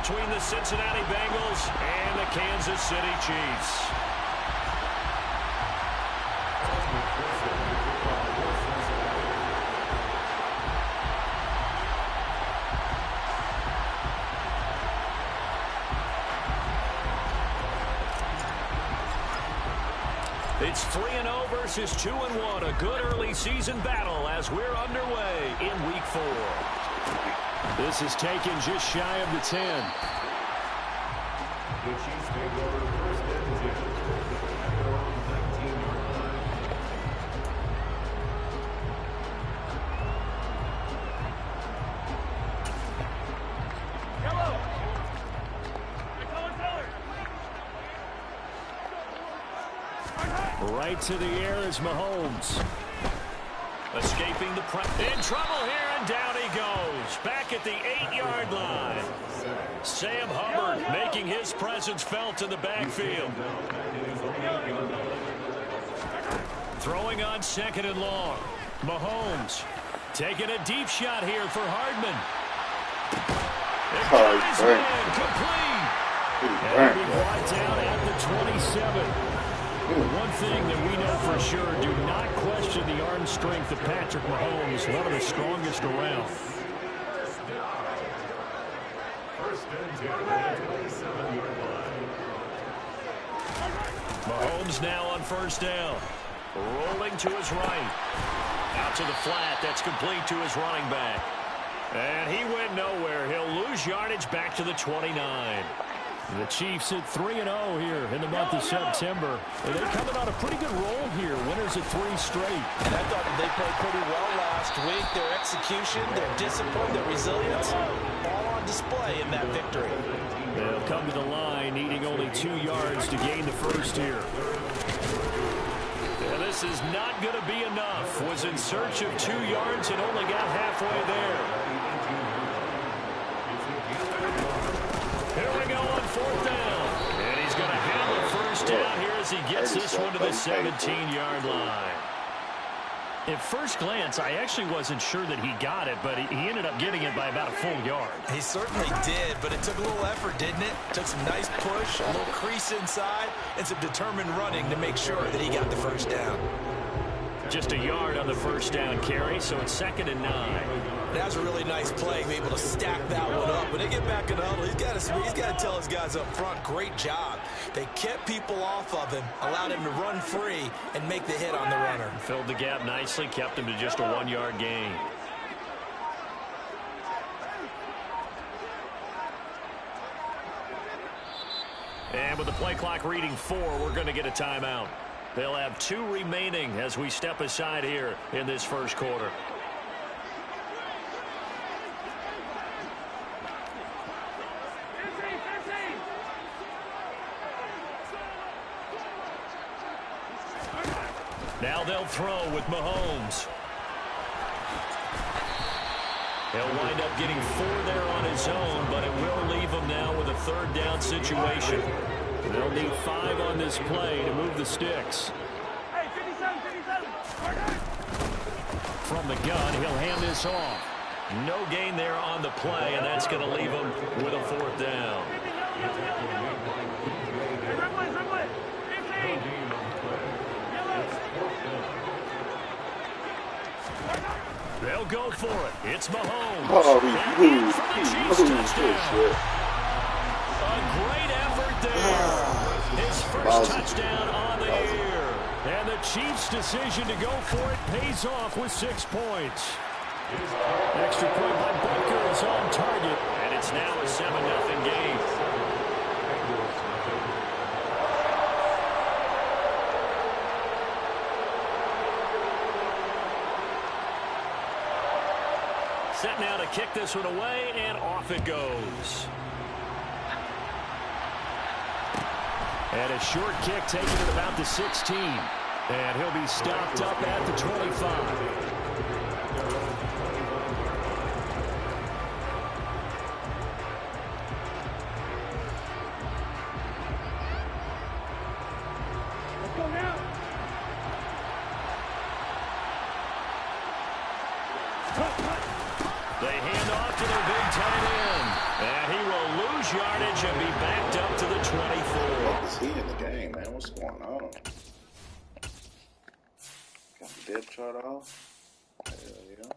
between the Cincinnati Bengals and the Kansas City Chiefs. It's 3-0 versus 2-1. A good early season battle as we're underway in Week 4. This is taken just shy of the 10. The Chiefs take over first and 10 at their own 19-yard line. Right to the air is Mahomes. Escaping the press. In trouble here, and down he goes. Back at the 8-yard line. Sam Hubbard making his presence felt in the backfield. Throwing on 2nd and long. Mahomes taking a deep shot here for Hardman. Complete. And he'll be brought down at the 27. One thing that we know for sure, do not question the arm strength of Patrick Mahomes, one of the strongest around. First and 10 at the 27-yard line. Mahomes now on first down. Rolling to his right. Out to the flat. That's complete to his running back. And he went nowhere. He'll lose yardage back to the 29. The Chiefs at 3-0 here in the month of September. And they're coming on a pretty good roll here. Winners at 3 straight. And I thought they played pretty well last week. Their execution, their discipline, their resilience, all on display in that victory. They'll come to the line, needing only 2 yards to gain the first here. And this is not going to be enough. Was in search of 2 yards and only got halfway there. Here we go on 4th down. And he's going to have a first down here as he gets this one to the 17-yard line. At first glance, I actually wasn't sure that he got it, but he ended up getting it by about a full yard. He certainly did, but it took a little effort, didn't it? Took some nice push, a little crease inside, and some determined running to make sure that he got the first down. Just a yard on the first down carry, so it's 2nd and 9. That was a really nice play, be able to stack that one up. When they get back in the huddle, he's got to tell his guys up front, great job. They kept people off of him, allowed him to run free and make the hit on the runner. Filled the gap nicely, kept him to just a 1-yard gain. And with the play clock reading 4, we're going to get a timeout. They'll have 2 remaining as we step aside here in this first quarter. Now they'll throw with Mahomes. He'll wind up getting 4 there on his own, but it will leave him now with a 3rd down situation. They'll need 5 on this play to move the sticks. From the gun, he'll hand this off. No gain there on the play, and that's going to leave him with a 4th down. They'll go for it. It's Mahomes. Oh, A great effort there. His first touchdown on the year. And the Chiefs' decision to go for it pays off with 6 points. Extra point by Butker is on target. And it's now a 7-0 game. Set now to kick this one away, and off it goes. And a short kick taken at about the 16. And he'll be stopped up at the 25. Let's go now. They hand off to their big tight end. And he will lose lose yardage and be backed up to the 24. What is he in the game, man? What's going on? Got the depth chart off? Hell yeah.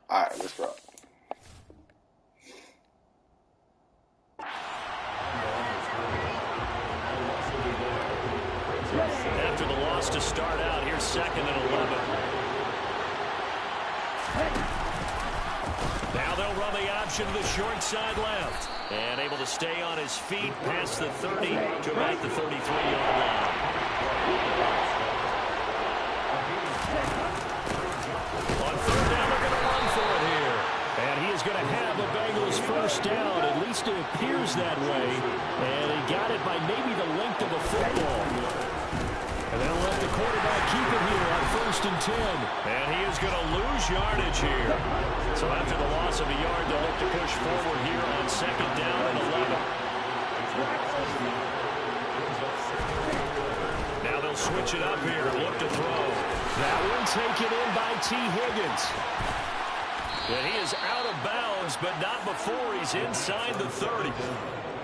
All right, let's rock. After the loss to start out, here's 2nd and 11. Now they'll run the option to the short side left. And able to stay on his feet past the 30 to about the 33-yard line. On 3rd down, they're going to run for it here. And he is going to have the Bengals first down. At least it appears that way. And he got it by maybe the length of a football. And they'll let the quarterback keep it here on 1st and 10. And he is going to lose yardage here. So after the loss of a yard, they'll look to push forward here on 2nd down and 11. Now they'll switch it up here. Look to throw. That one taken in by T. Higgins. And he is out of bounds, but not before he's inside the 30.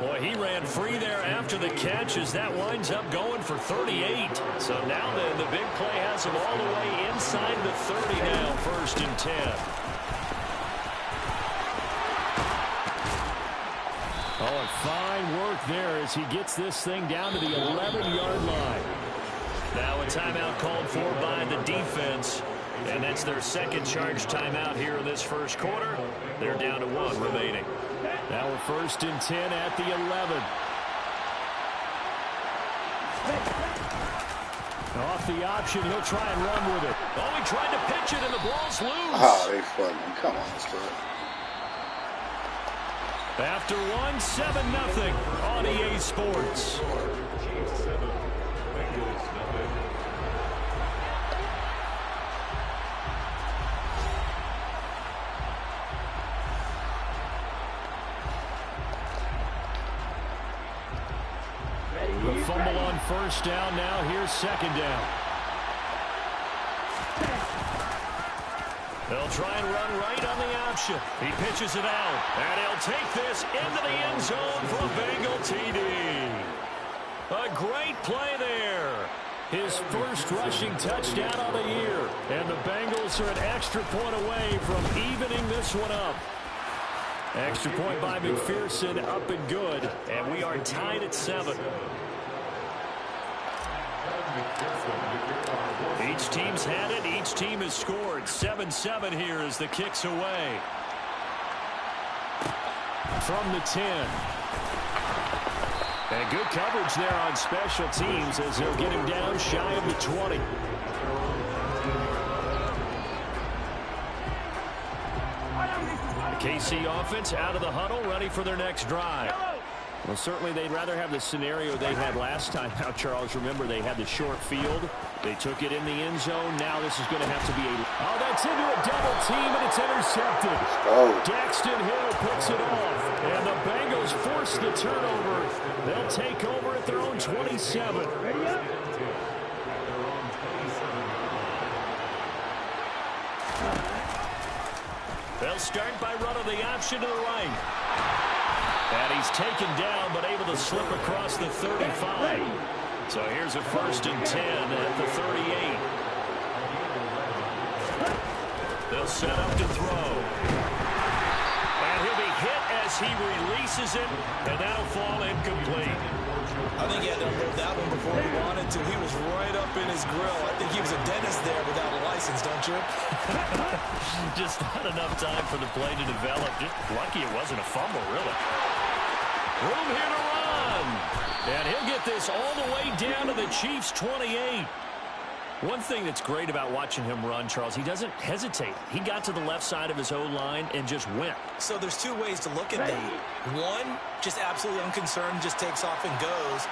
Boy, he ran free there after the catch as that winds up going for 38. So now then, the big play has him all the way inside the 30 now, 1st and 10. Oh, and fine work there as he gets this thing down to the 11-yard line. Now a timeout called for by the defense. And that's their 2nd charge timeout here in this 1st quarter. They're down to 1 remaining. Now we're 1st and 10 at the 11. Off the option, he'll try and run with it. Oh, he tried to pitch it and the ball's loose. Oh, they fucking, come on, Stroud. After 1, 7-0 on EA Sports. Cheifs 7, Bengals 0. The fumble on 1st down. Now here's 2nd down. They'll try and run right on the option. He pitches it out, and he'll take this into the end zone for a Bengal TD. A great play there. His first rushing touchdown of the year. And the Bengals are an extra point away from evening this one up. Extra point by McPherson, up and good. And we are tied at 7. Each team's had it. Each team has scored. 7-7 here as the kick's away. From the 10. And good coverage there on special teams as they'll get him down shy of the 20. The KC offense out of the huddle, ready for their next drive. Well, certainly they'd rather have the scenario they had last time out, Charles. Remember, they had the short field. They took it in the end zone. Now this is going to have to be a... Oh, that's into a double team, and it's intercepted. Daxton Hill picks it off, and the Bengals force the turnover. They'll take over at their own 27. Ready up. They'll start by running the option to the right. And he's taken down, but able to slip across the 35. So here's a 1st and 10 at the 38. They'll set up to throw. And he'll be hit as he releases it, and that'll fall incomplete. I think he had to unload that one before he wanted to. He was right up in his grill. I think he was a dentist there without a license, don't you? Just not enough time for the play to develop. Just lucky it wasn't a fumble, really. Room here to run. And he'll get this all the way down to the Chiefs' 28. One thing that's great about watching him run, Charles, he doesn't hesitate. He got to the left side of his O-line and just went. So there's two ways to look at that. One, just absolutely unconcerned, just takes off and goes.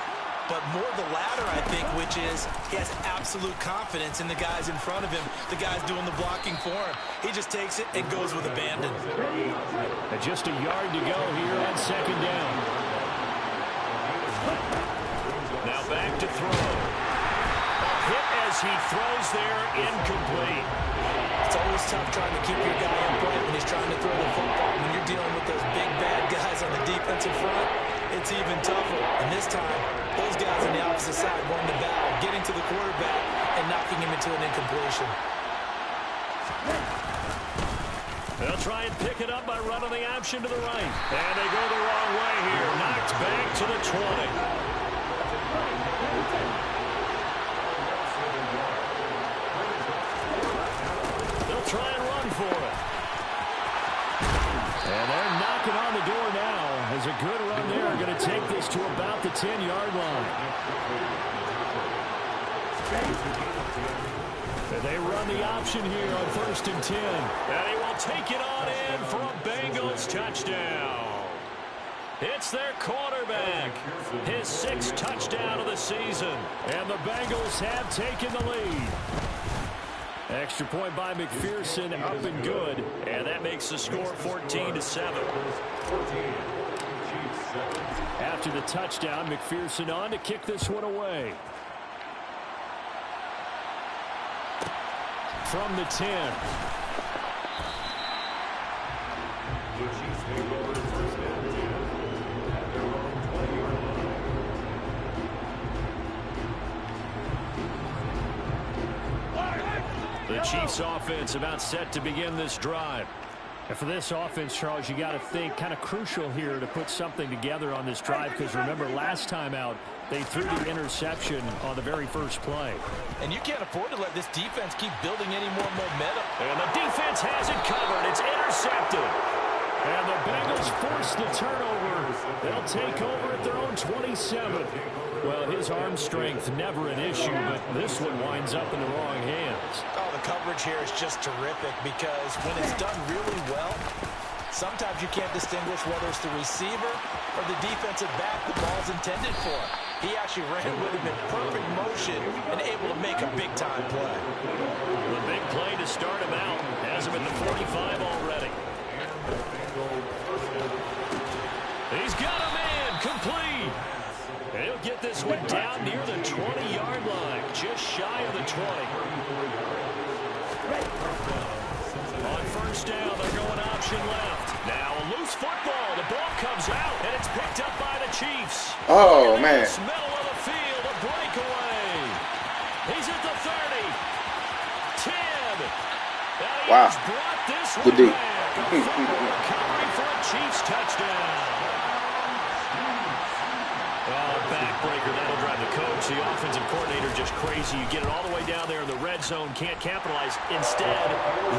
But more the latter, I think, which is he has absolute confidence in the guys in front of him, the guys doing the blocking for him. He just takes it and goes with abandon. And just a yard to go here on second down. Now back to throw. Hit as he throws there, incomplete. It's always tough trying to keep your guy upright when he's trying to throw the football. When you're dealing with those big, bad guys on the defensive front, it's even tougher. And this time, those guys on the opposite side won the battle, getting to the quarterback and knocking him into an incompletion. They'll try and pick it up by running the option to the right. And they go the wrong way here. Knocked back to the 20. Try and run for it. And they're knocking on the door now. As a good run there, going to take this to about the 10-yard line. And they run the option here on 1st and 10. And he will take it on in for a Bengals touchdown. It's their quarterback. His 6th touchdown of the season. And the Bengals have taken the lead. Extra point by McPherson, up and good. And that makes the score 14-7. After the touchdown, McPherson on to kick this one away. From the 10. The Chiefs offense about set to begin this drive. And for this offense, Charles, you got to think kind of crucial here to put something together on this drive, because remember last time out they threw the interception on the very first play. And you can't afford to let this defense keep building any more momentum. And the defense has it covered. It's intercepted. And the Bengals force the turnover. They'll take over at their own 27. Well, his arm strength never an issue, but this one winds up in the wrong hands. Oh, the coverage here is just terrific, because when it's done really well, sometimes you can't distinguish whether it's the receiver or the defensive back the ball's intended for. He actually ran with him in perfect motion and able to make a big-time play. The big play to start him out has him at the 45 already. He's got a man complete. And he'll get this one down near the 20-yard line, just shy of the 20. On 1st down, they're going option left. Now a loose football. The ball comes out, and it's picked up by the Chiefs. Oh, man. Middle of the field, a breakaway. He's at the 30. 10. Wow. Brought this Good one D. back. A fumble recovery for a Chiefs touchdown. Backbreaker, that'll drive the coach. The offensive coordinator just crazy. You get it all the way down there in the red zone, can't capitalize. Instead,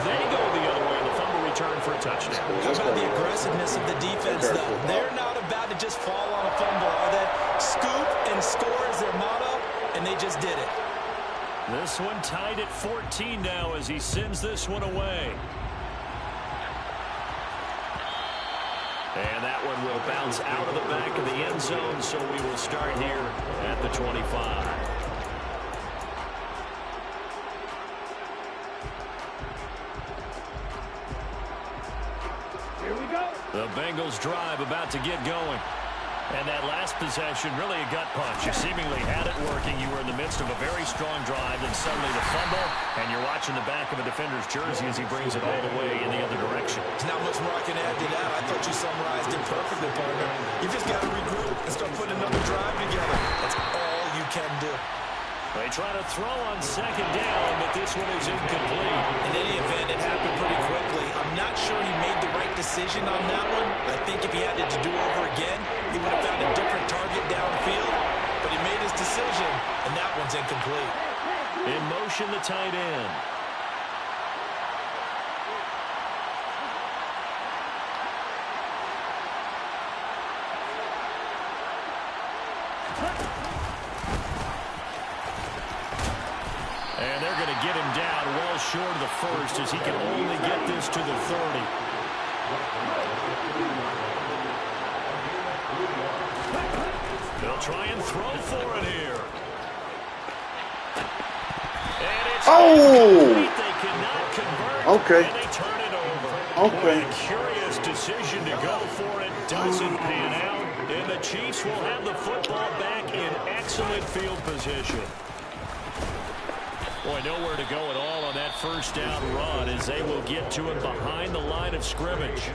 they go the other way, the fumble return for a touchdown. How about the aggressiveness of the defense, though? They're not about to just fall on a fumble, are they? Scoop and score is their motto, and they just did it. This one tied at 14 now as he sends this one away. And that one will bounce out of the back of the end zone, so we will start here at the 25. Here we go. The Bengals drive about to get going. And that last possession, really a gut punch. You seemingly had it working. You were in the midst of a very strong drive, then suddenly the fumble, and you're watching the back of a defender's jersey as he brings it all the way in the other direction. There's not much more I can add to that. I thought you summarized it perfectly, partner. You just got to regroup and start putting another drive together. That's all you can do. They try to throw on 2nd down, but this one is incomplete. In any event, it happened pretty quickly. I'm not sure he made the right decision on that one. I think if he had it to do over again, he would have found a different target downfield. But he made his decision, and that one's incomplete. In motion, the tight end. And they're going to get him down well short of the first as he can only get this to the 30. They'll try and throw for it here. And it's they cannot convert. Okay. And they turn it over. Okay. What a curious decision to go for it. Doesn't pan out. And the Chiefs will have the football back in excellent field position. Boy, nowhere to go at all on that first down run as they will get to him behind the line of scrimmage.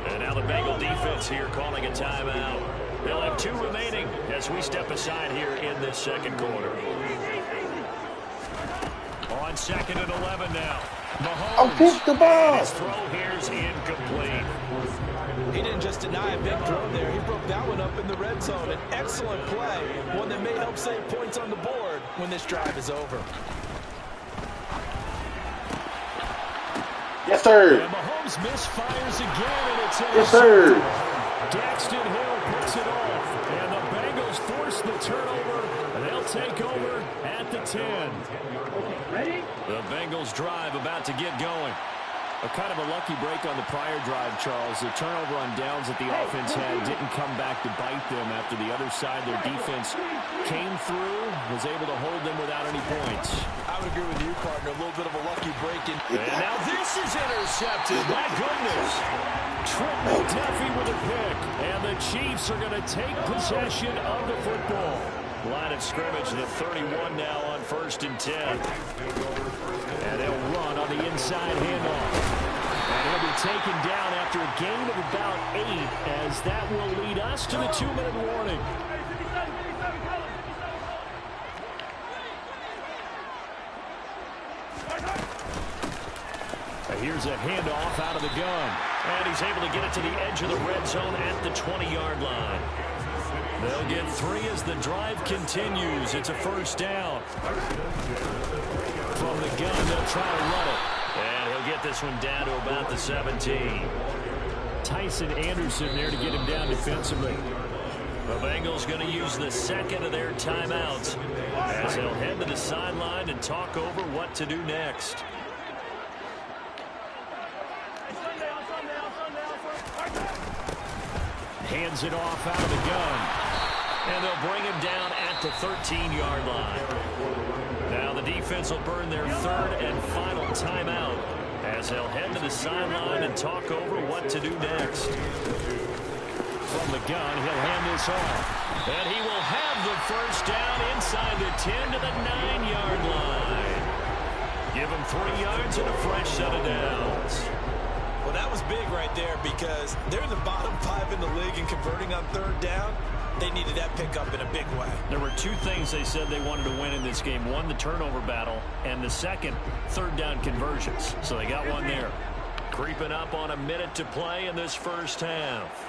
And now the Bengal defense here calling a timeout. They'll have 2 remaining as we step aside here in this second quarter. On 2nd and 11 now. Mahomes. Pick the ball. His throw here's incomplete. He didn't just deny a big throw there. He broke that one up in the red zone. An excellent play, one that may help save points on the board when this drive is over. Yes, sir. And Mahomes misfires again, and it's Yes, sir. Daxton Hill picks it off, and the Bengals force the turnover, and they'll take over at the 10. Ready? The Bengals drive about to get going. A kind of a lucky break on the prior drive, Charles. The turnover on downs that the offense had didn't come back to bite them after the other side. Their defense came through, was able to hold them without any points. I would agree with you, partner. A little bit of a lucky break. And now this is intercepted. My goodness. Trent McDuffie with a pick. And the Chiefs are going to take possession of the football. Line of scrimmage, the 31 now on 1st and 10. And they'll run on the inside handoff. And he'll be taken down after a gain of about 8, as that will lead us to the 2-minute warning. Here's a handoff out of the gun. And he's able to get it to the edge of the red zone at the 20-yard line. They'll get 3 as the drive continues. It's a first down. From the gun, they'll try to run it. And he'll get this one down to about the 17. Tyson Anderson there to get him down defensively. The Bengals going to use the second of their timeouts as they'll head to the sideline and talk over what to do next. Hands it off out of the gun. And they'll bring him down at the 13-yard line. Now the defense will burn their 3rd and final timeout as they'll head to the sideline and talk over what to do next. From the gun, he'll hand this off. And he will have the first down inside the 10 to the 9-yard line. Give him 3 yards and a fresh set of downs. Well, that was big right there because they're in the bottom 5 in the league and converting on 3rd down. They needed that pickup in a big way. There were 2 things they said they wanted to win in this game. One, the turnover battle, and the second, 3rd down conversions. So they got one there. Creeping up on a minute to play in this first half.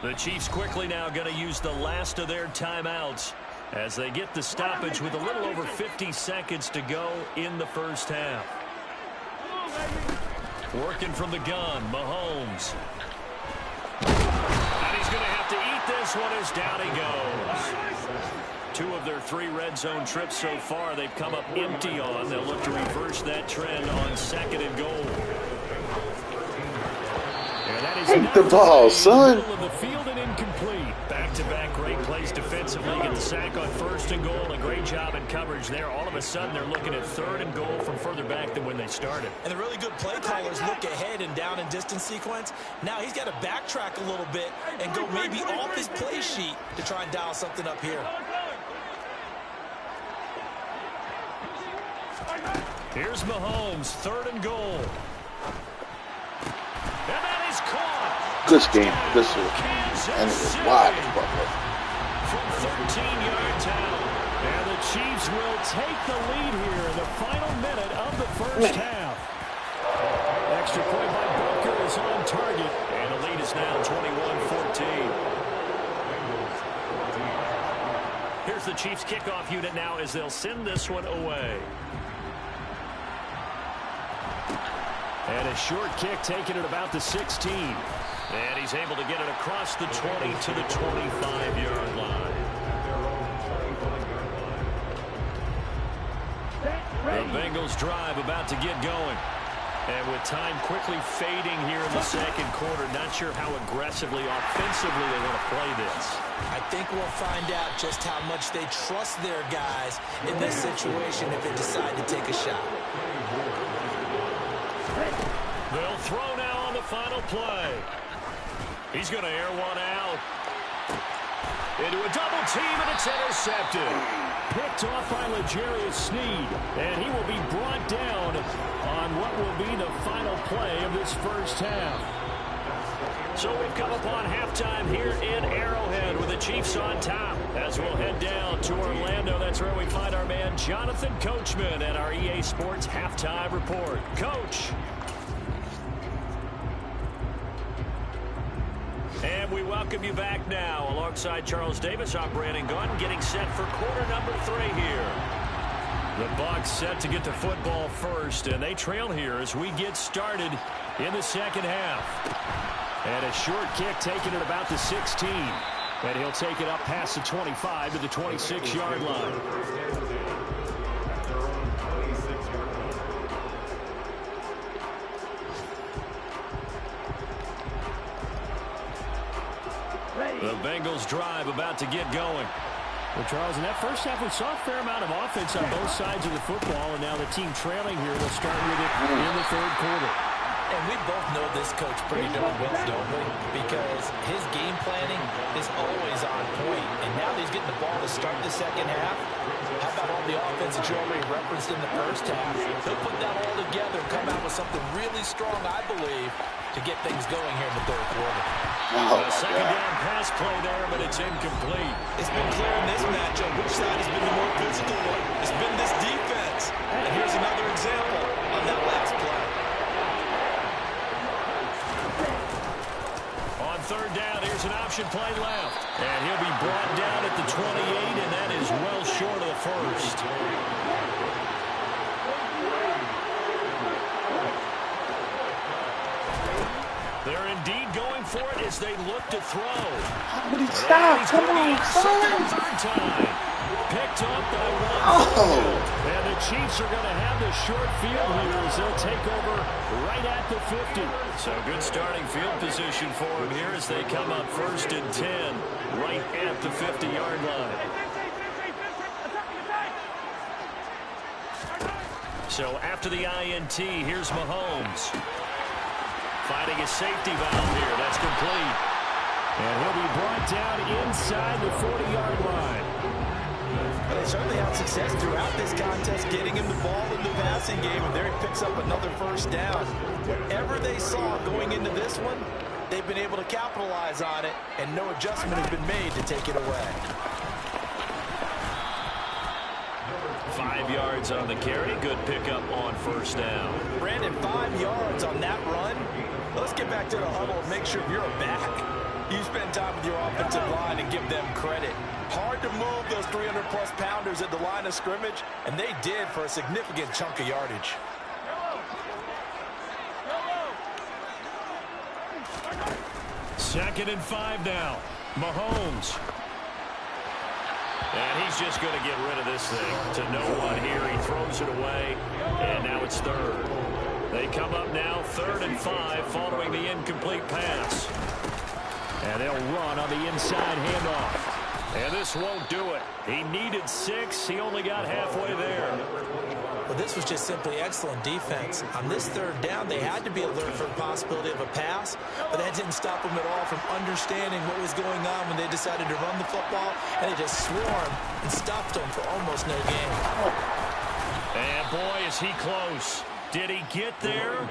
The Chiefs quickly now going to use the last of their timeouts as they get the stoppage with a little over 50 seconds to go in the first half. Working from the gun, Mahomes. And he's going to have to eat this one as down he goes. 2 of their 3 red zone trips so far they've come up empty on. They'll look to reverse that trend on 2nd and goal. Take the ball, son. Middle of the field and incomplete. Back-to-back great plays defensively. Get the sack on 1st and goal. A great job in coverage there. All of a sudden, they're looking at 3rd and goal from further back than when they started. And the really good play callers look ahead and down and distance sequence. Now he's got to backtrack a little bit and go maybe off his play sheet to try and dial something up here. Here's Mahomes, 3rd and goal. And that is caught. Good game. Good shit. And it was wide as fuck. From 13-yard out. And the Chiefs will take the lead here in the final minute of the first half. Extra point by Booker is on target. And the lead is now 21-14. Here's the Chiefs kickoff unit now as they'll send this one away. And a short kick taken at about the 16. And he's able to get it across the 20 to the 25-yard line. The Bengals drive about to get going. And with time quickly fading here in the second quarter, not sure how aggressively, offensively they want to play this. I think we'll find out just how much they trust their guys in this situation if they decide to take a shot. They'll throw now on the final play. He's going to air one out. Into a double team, and it's intercepted. Picked off by L'Jarius Sneed, and he will be brought down on what will be the final play of this first half. So we've come upon halftime here in Arrowhead with the Chiefs on top. As we'll head down to Orlando, that's where we find our man Jonathan Coachman at our EA Sports Halftime Report. Coach. And we welcome you back now. Alongside Charles Davis, I'm Brandon Gunn, getting set for quarter number 3 here. The Bucs set to get the football first, and they trail here as we get started in the second half. And a short kick taken at about the 16. And he'll take it up past the 25 to the 26-yard line. The Bengals drive about to get going. Well, Charles, in that first half, we saw a fair amount of offense on both sides of the football, and now the team trailing here will start with it in the third quarter. And we both know this coach pretty darn well, don't we? Because his game planning is always on point. And now that he's getting the ball to start the second half, how about all the offense that you already referenced in the first half? He'll put that all together and come out with something really strong, I believe, to get things going here in the third quarter. A second down pass play there, but it's incomplete. It's been clear in this matchup which side has been the more physical one. It's been this defense. And here's another example on that last play. On third down, here's an option play left. And he'll be brought down at the 28, and that is well short of the first. They're indeed going for it as they look to throw. Stop! Come on, son! Third time. Picked up by one. And the Chiefs are going to have the short field here as they'll take over right at the 50. So good starting field position for them here as they come up 1st and 10 right at the 50-yard line. So after the INT, here's Mahomes. Finding a safety valve here. That's complete. And he'll be brought down inside the 40-yard line. They certainly had success throughout this contest getting him the ball in the passing game, and there he picks up another first down. Whatever they saw going into this one, they've been able to capitalize on it, and no adjustment has been made to take it away. 5 yards on the carry. Good pickup on first down. Brandon, 5 yards on that run. Let's get back to the huddle and make sure you're a back. You spend time with your offensive line and give them credit. Hard to move those 300-plus pounders at the line of scrimmage, and they did for a significant chunk of yardage. Second and 5 now. Mahomes. And he's just going to get rid of this thing to no one here. He throws it away, and now it's third. They come up now 3rd and 5 following the incomplete pass. And they'll run on the inside handoff. And this won't do it. He needed 6. He only got halfway there. Well, this was just simply excellent defense. On this 3rd down, they had to be alert for the possibility of a pass, but that didn't stop them at all from understanding what was going on when they decided to run the football, and they just swarmed and stopped them for almost no gain. And boy, is he close. Did he get there?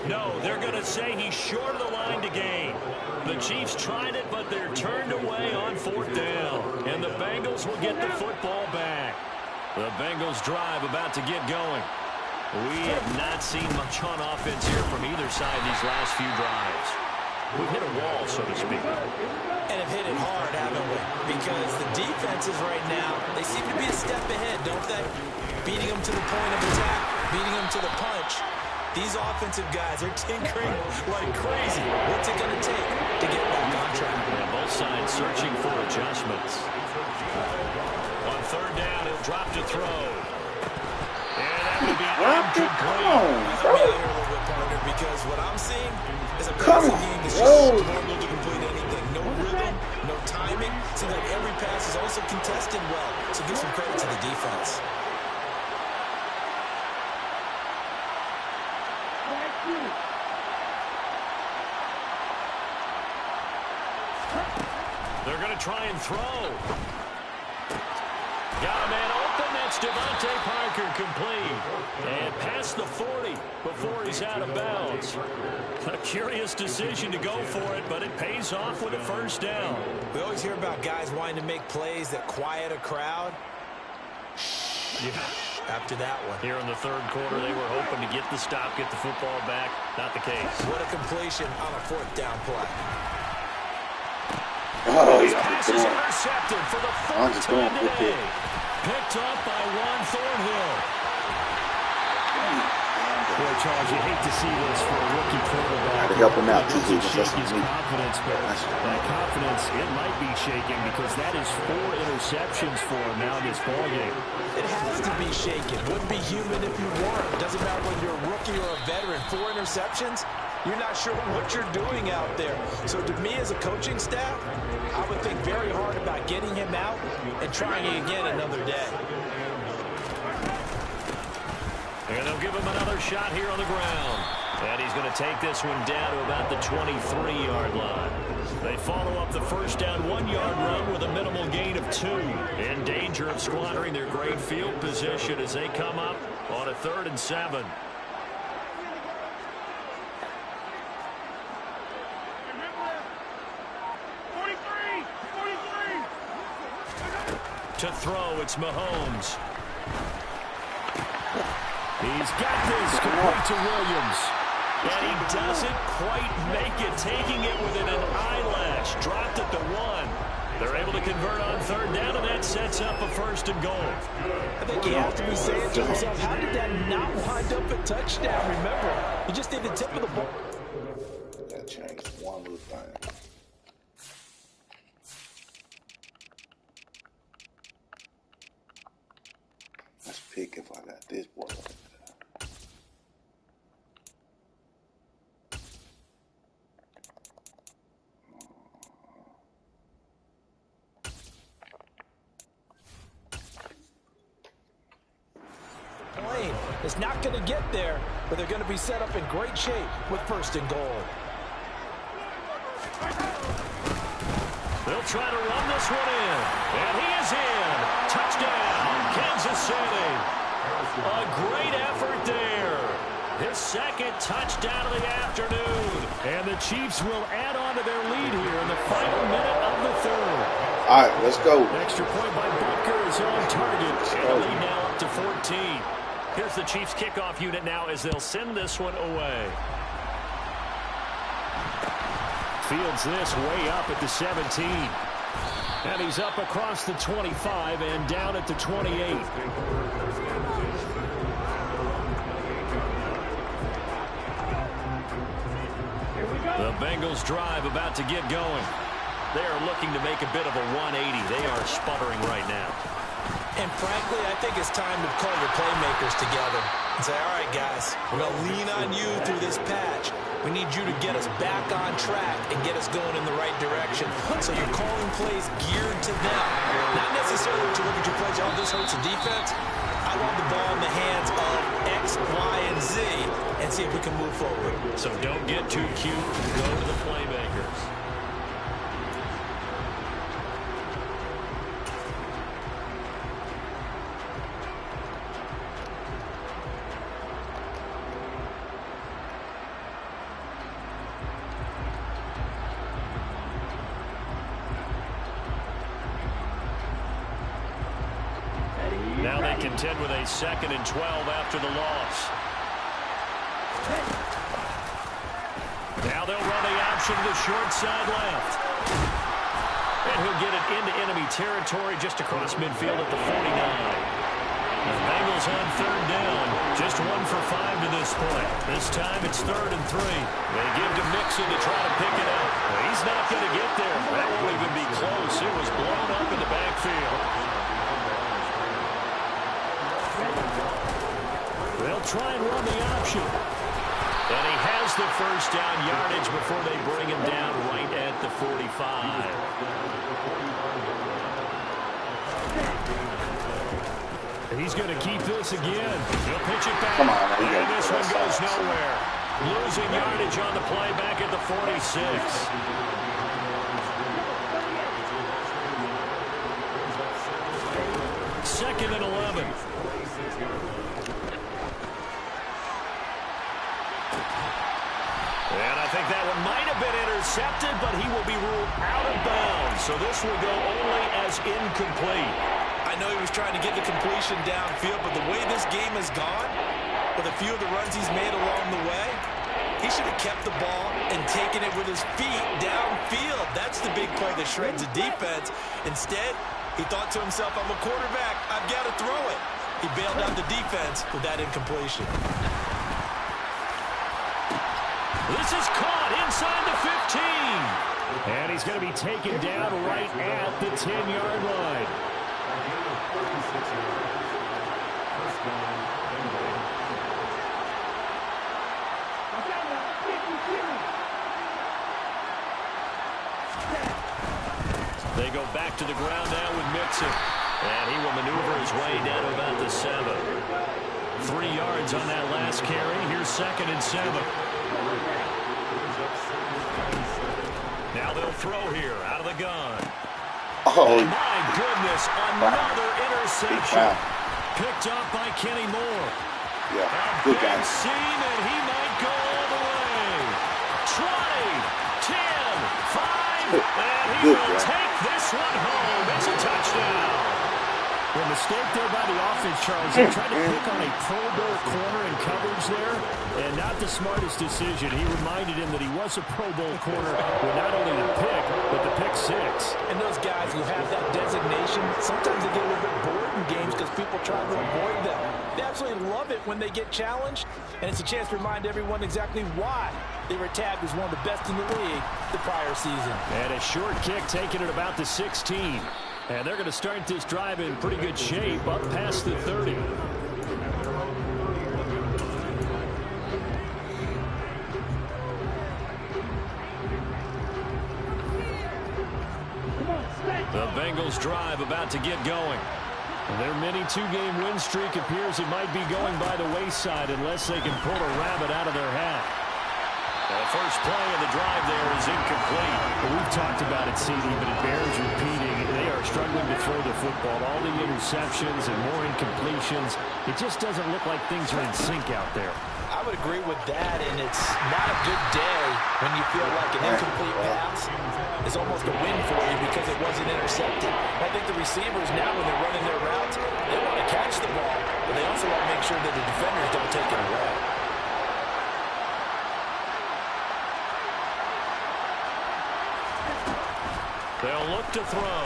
No, they're going to say he's short of the line to gain. The Chiefs tried it, but they're turned away on 4th down. And the Bengals will get the football back. The Bengals drive about to get going. We have not seen much on offense here from either side these last few drives. We've hit a wall, so to speak. And have hit it hard, haven't we? Because the defenses right now, they seem to be a step ahead, don't they? Beating them to the point of attack, beating them to the punch. These offensive guys are tinkering like crazy. What's it going to take to get back on track? Yeah, both sides searching for adjustments. On third down, he'll drop to throw. And that would be incomplete. Come on, Help me out here a little bit, partner, because what I'm seeing is a Come passing on, game that's bro. just struggled to complete anything. No rhythm, no timing. Seems like every pass is also contested well. So give some credit to the defense. They're going to try and throw. Got a man open. That's Devontae Parker complete. And past the 40 before he's out of bounds. A curious decision to go for it, but it pays off with a first down. We always hear about guys wanting to make plays that quiet a crowd. Yeah. After that one. Here in the third quarter, they were hoping to get the stop, get the football back. Not the case. What a completion on a fourth down play. Oh, His yeah, pass is intercepted for the fourth time today. Picked up by Juan Thornhill. Boy, Charles, you hate to see this for a rookie quarterback. Gotta help him out, too, It Stephen. shake his confidence, but that confidence, it might be shaken because that is 4 interceptions for him now in this ballgame. It has to be shaken. Wouldn't be human if you weren't. Doesn't matter whether you're a rookie or a veteran. 4 interceptions, you're not sure what you're doing out there. So to me as a coaching staff, I would think very hard about getting him out and trying again another day. And they'll give him another shot here on the ground. And he's going to take this one down to about the 23-yard line. They follow up the first down 1-yard run with a minimal gain of 2. In danger of squandering their great field position as they come up on a 3rd and 7. To throw, it's Mahomes. He's got this complete to Williams. And he doesn't quite make it, taking it within an eyelash. Dropped at the 1. They're able to convert on 3rd down, and that sets up a 1st and goal. I think you have to be saying to yourself, how did that not wind up a touchdown? Remember, you just did the tip of the ball. That changed one little thing. Let's pick if I got this boy. It's not going to get there, but they're going to be set up in great shape with 1st and goal. They'll try to run this one in. And he is in. Touchdown, Kansas City. A great effort there. His 2nd touchdown of the afternoon. And the Chiefs will add on to their lead here in the final minute of the 3rd. All right, let's go. Extra point by Butker is on target. And the lead now up to 14. Here's the Chiefs kickoff unit now as they'll send this one away. Fields this way up at the 17. And he's up across the 25 and down at the 28. The Bengals drive about to get going. They are looking to make a bit of a 180. They are sputtering right now. And frankly, I think it's time to call your playmakers together and say, all right, guys, we're going to lean on you through this patch. We need you to get us back on track and get us going in the right direction. So you're calling plays geared to them. Not necessarily to look at your plays, oh, this hurts the defense. I want the ball in the hands of X, Y, and Z and see if we can move forward. So don't get too cute. Go to the playmakers. Now they contend with a 2nd and 12 after the loss. Now they'll run the option to the short side left. And he'll get it into enemy territory just across midfield at the 49. The Bengals Cheifs on third down. Just 1 for 5 to this point. This time it's 3rd and 3. They give to Mixon to try to pick it up. Well, he's not going to get there. That won't even be close. It was blown up in the backfield. They'll try and run the option. And he has the first down yardage before they bring him down right at the 45. He's going to keep this again. He'll pitch it back. Come on, man. And this one goes nowhere. Losing yardage on the play back at the 46. Second and 11. And I think that one might have been intercepted, but he will be ruled out of bounds. So this will go only as incomplete. I know he was trying to get the completion downfield, but the way this game has gone, with a few of the runs he's made along the way, he should have kept the ball and taken it with his feet downfield. That's the big play that shreds the defense. Instead, he thought to himself, I'm a quarterback, I've got to throw it. He bailed out the defense with that incompletion. This is caught inside the 15. And he's going to be taken down right at the 10-yard line. They go back to the ground now with Mixon. And he will maneuver his way down to about the 7. 3 yards on that last carry. Here's 2nd and 7. Now they'll throw here out of the gun. Oh, My goodness, another interception. Picked up by Kenny Moore. yeah, A good big guy. seam, and he might go all the way. 20, 10, 5, and he Good will guy. take this one home. It's a touchdown. Well, mistake there by the offense, Charles. They tried to pick on a Pro Bowl corner in coverage there, and not the smartest decision. He reminded him that he was a Pro Bowl corner with not only the pick, but the pick 6. And those guys who have that designation, sometimes they get a little bit bored in games because people try to avoid them. They absolutely love it when they get challenged, and it's a chance to remind everyone exactly why they were tagged as one of the best in the league the prior season. And a short kick taken at about the 16. And they're going to start this drive in pretty good shape up past the 30. The Bengals drive about to get going. Their mini 2-game win streak appears it might be going by the wayside unless they can pull a rabbit out of their hat. The first play of the drive there is incomplete. Well, we've talked about it, CD, but it bears repeating. They are struggling to throw the football. All the interceptions and more incompletions. It just doesn't look like things are in sync out there. I would agree with that, and it's not a good day when you feel like an incomplete pass is almost a win for you because it wasn't intercepted. I think the receivers now, when they're running their routes, they want to catch the ball, but they also want to make sure that the defenders don't take it away. They'll look to throw.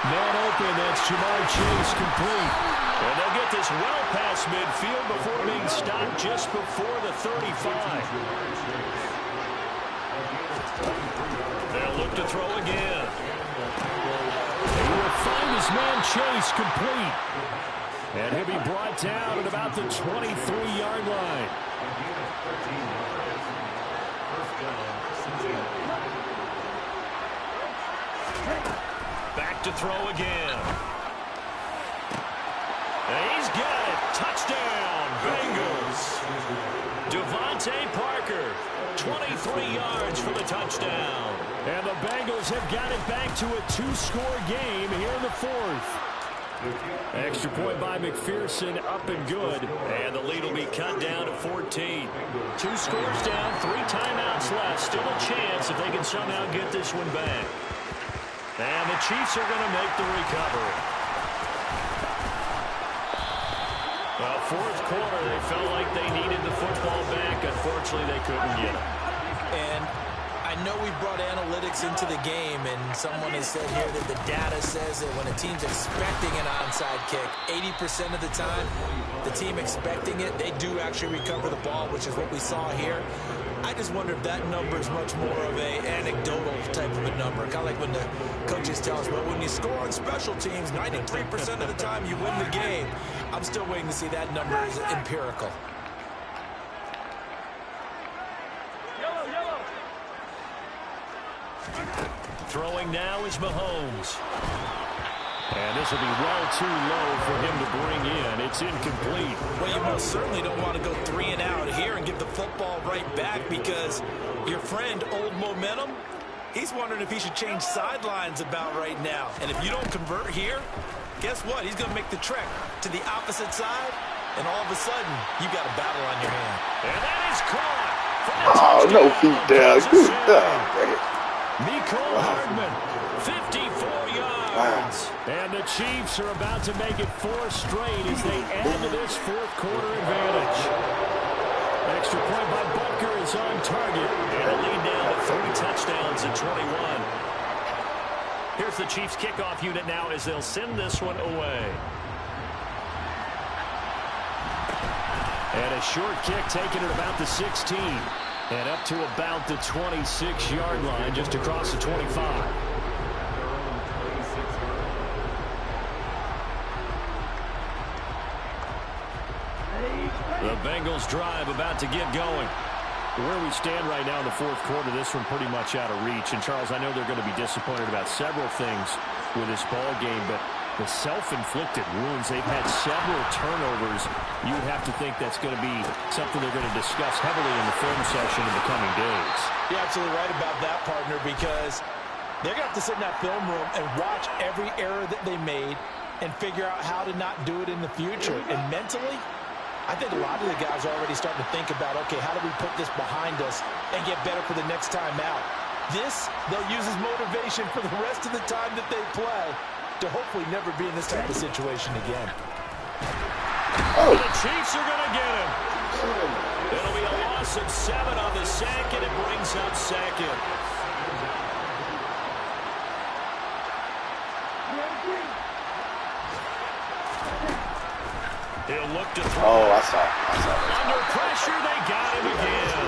Man open, that's Cheifs complete. And they'll get this well past midfield before being stopped just before the 35. They'll look to throw again. He will find his man Chase complete. And he'll be brought down at about the 23-yard line. Back to throw again. And he's got it. Touchdown, Bengals. Devontae Parker, 23 yards for the touchdown. And the Bengals have got it back to a 2-score game here in the 4th. Extra point by McPherson, up and good. And the lead will be cut down to 14. 2 scores down, 3 timeouts left. Still a chance if they can somehow get this one back. And the Chiefs are going to make the recovery. Well, 4th quarter, they felt like they needed the football back. Unfortunately, they couldn't get it. And I I know we brought analytics into the game, and someone has said here that the data says that when a team's expecting an onside kick, 80% of the time, the team expecting it, they do actually recover the ball, which is what we saw here. I just wonder if that number is much more of a anecdotal type of a number. Kind of like when the coaches tell us, well, when you score on special teams, 93% of the time you win the game. I'm still waiting to see that number is empirical. Throwing now is Mahomes. And this will be well too low for him to bring in. It's incomplete. Well, you most certainly don't want to go 3 and out here and give the football right back, because your friend, Old Momentum, he's wondering if he should change sidelines about right now. And if you don't convert here, guess what? He's going to make the trek to the opposite side, and all of a sudden, you got a battle on your hand. And that is caught. Oh, no feet down. Good job, man. Nicole Hardman, 54 yards. Wow. And the Chiefs are about to make it 4 straight as they add to this fourth quarter advantage. Extra point by Butker is on target. And a lead down to 3 touchdowns at 21. Here's the Chiefs kickoff unit now as they'll send this one away. And a short kick taken at about the 16. And up to about the 26-yard line, just across the 25. The Bengals drive about to get going. Where we stand right now in the fourth quarter, this one pretty much out of reach. And, Charles, I know they're going to be disappointed about several things with this ball game, but the self-inflicted wounds, they've had several turnovers. You would have to think that's going to be something they're going to discuss heavily in the film session in the coming days. You're absolutely right about that, partner, because they're going to have to sit in that film room and watch every error that they made and figure out how to not do it in the future. And mentally, I think a lot of the guys are already starting to think about, okay, how do we put this behind us and get better for the next time out? This, they'll use as motivation for the rest of the time that they play to hopefully never be in this type of situation again. Oh. The Chiefs are going to get him. It'll be a loss of 7 on the sack, and it brings up second. He'll look to throw. Oh, I saw it. Under pressure, they got him again.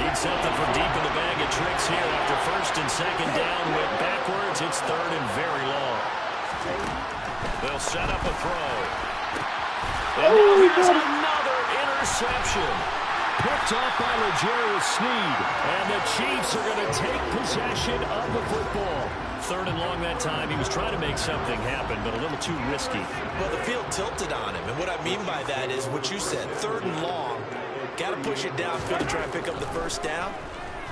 Need something from deep in the bag of tricks here after first and second down. Went backwards. It's third and very long. They'll set up a throw. And now there's another interception. Picked off by L'Jarius Sneed. And the Chiefs are going to take possession of the football. Third and long that time. He was trying to make something happen, but a little too risky. Well, the field tilted on him, and what I mean by that is what you said, third and long. Got to push it downfield to try and pick up the first down.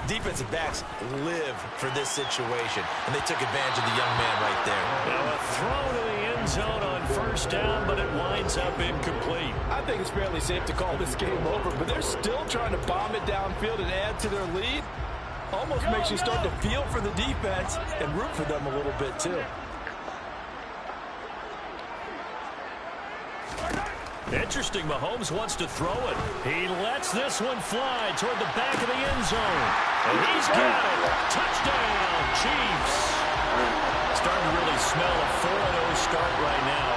Defensive backs live for this situation, and they took advantage of the young man right there. Now a throw to the end zone on first down, but it winds up incomplete. I think it's fairly safe to call this game over, but they're still trying to bomb it downfield and add to their lead. Almost makes you start to feel for the defense and root for them a little bit, too. Interesting, Mahomes wants to throw it. He lets this one fly toward the back of the end zone. And he's got it. Touchdown, Chiefs. Starting to really smell a 4-0 start right now.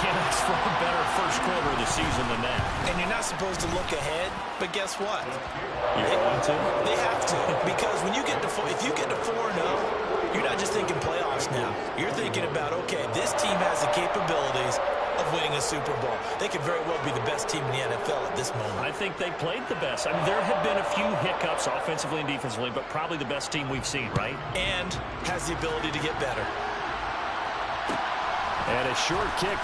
Can't ask for a better first quarter of the season than that. And you're not supposed to look ahead, but guess what? You're going to? They have to, because when you get to if you get to 4-0, you're not just thinking playoffs now. You're thinking about, okay, this team has the capabilities of winning a Super Bowl. They could very well be the best team in the NFL at this moment. I think they played the best. I mean, there have been a few hiccups offensively and defensively, but probably the best team we've seen, right? And has the ability to get better. And a short kick.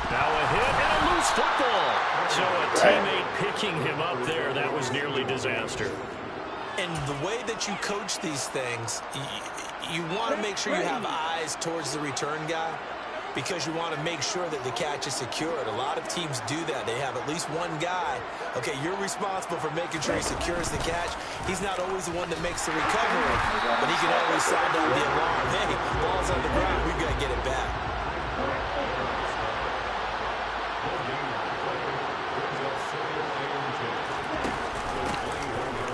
Now a hit and a loose football. So a teammate picking him up there. That was nearly disaster. And the way that you coach these things, you want to make sure you have eyes towards the return guy, because you want to make sure that the catch is secured. A lot of teams do that. They have at least one guy. Okay, you're responsible for making sure he secures the catch. He's not always the one that makes the recovery, but he can always sound out the alarm. Hey, ball's on the ground. We've got to get it back.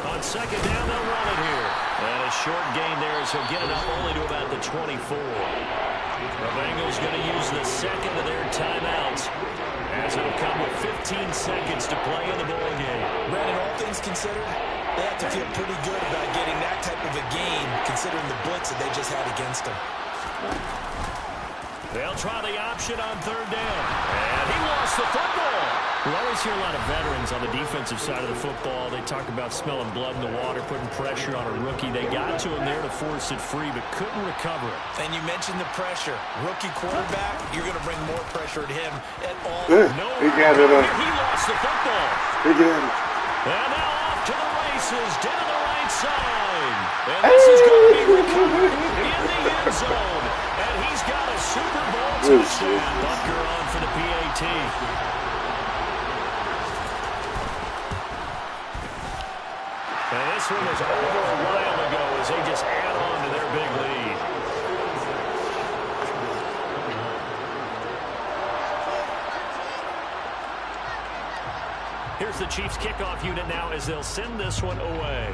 On second down, they'll run it here. And a short gain there as he'll get it up only to about the 24. The Bengals going to use the second of their timeouts as it'll come with 15 seconds to play in the ball game. Brandon, all things considered, they have to feel pretty good about getting that type of a gain considering the blitz that they just had against them. They'll try the option on third down. And he lost the football. We always hear a lot of veterans on the defensive side of the football. They talk about smelling blood in the water, putting pressure on a rookie. They got to him there to force it free, but couldn't recover it. And you mentioned the pressure. Rookie quarterback, you're going to bring more pressure at him at all. He got it up. He lost the football. He got it. And now off to the races, down the right side. And this is going to be recovered in the end zone. And he's got a Super Bowl touchdown. Butker on for the PAT. And this one was over a while ago as they just add on to their big lead. Here's the Chiefs kickoff unit now as they'll send this one away.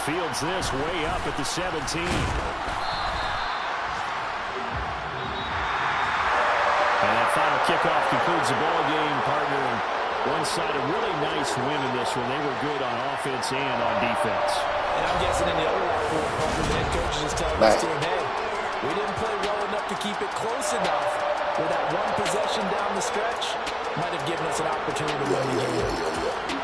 Fields this way up at the 17. And that final kickoff concludes the ball game, partner. And one side a really nice win in this one. They were good on offense and on defense. And I'm guessing in the other locker room, the head coach is just telling his team, hey, we didn't play well enough to keep it close enough. Where that one possession down the stretch might have given us an opportunity to win the game.